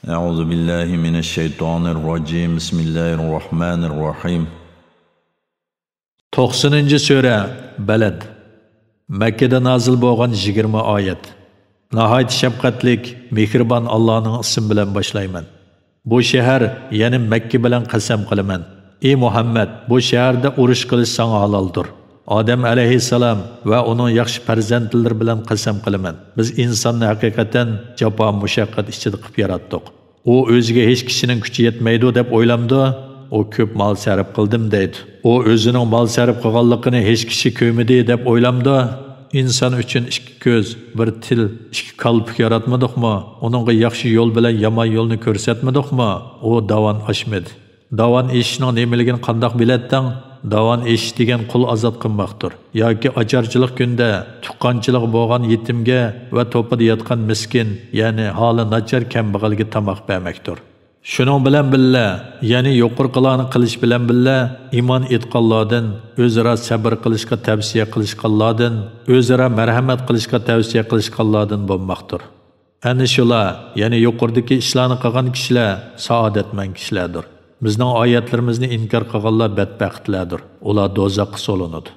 Euzu billahi mineşşeytanirracim. Bismillahirrahmanirrahim. 90-sura Balad. Makkada nozil bo'lgan 20 oyat. Nihoyat shafqatlik, mehribon Allohning ismi bilan boshlayman. Bu shahar, ya'ni Makka bilan qasam qilaman. Ey Muhammad, bu shaharda urush qilish senga haloldir. Odam alayhissalom va uning yaxshi farzandlari bilan qasam qilaman. Biz insonni haqiqatan jafo mushaqqat ichida qilib yaratdik. U o'ziga hech kishining kuchi yetmaydi deb o'ylamdi. O ko'p mol sarf qildim deydi. O o'zining mol sarf qilganligini hech kishi ko'midi deb o'ylamdi. İnsan uchun ikki ko'z, bir til, ikki qalb yaratmadikmi? Uningga yaxshi yo'l bilan yomon yo'lni ko'rsatmadikmi? O davon oshmadi. Davon eshishning nimaligini qandoq bilading? Davon esh degan qul azod qilmoqdir. Yoki ocharchilik kunda tuqqanchilik bo'lgan yetimga va to'pida yotgan miskin, ya'ni holi nachar kambag'alga tomoq bermakdir. Shuning bilan billa, ya'ni yuqorqilarni qilish bilan billa iymon etganlardan, o'zaro sabr qilishga tavsiya qilishganlardan, o'zaro marhamat qilishga tavsiya qilishganlardan bo'lmoqdir. Ana shular, ya'ni yuqoridagi ishlarni qilgan kishilar saodatmand kishilardir. Bizning oyatlarimizni inkor qilganlar badbaxtlardir. Ular do'zaxga solinadi.